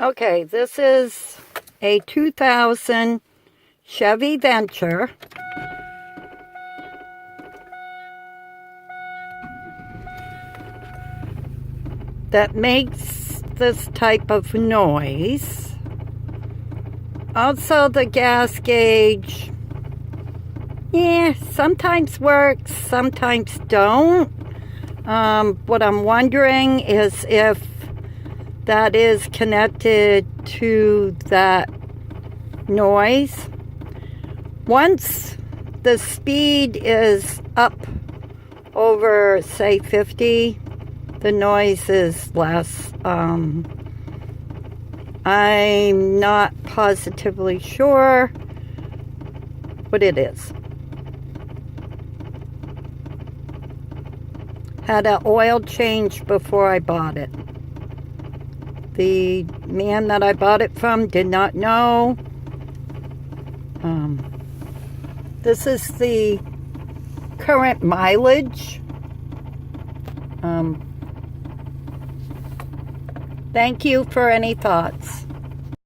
Okay, this is a 2000 Chevy Venture. That makes this type of noise. Also, the gas gauge, sometimes works, sometimes don't. What I'm wondering is if that is connected to that noise. Once the speed is up over, say, 50, the noise is less. I'm not positively sure what it is. Had an oil change before I bought it. The man that I bought it from did not know. This is the current mileage. Thank you for any thoughts.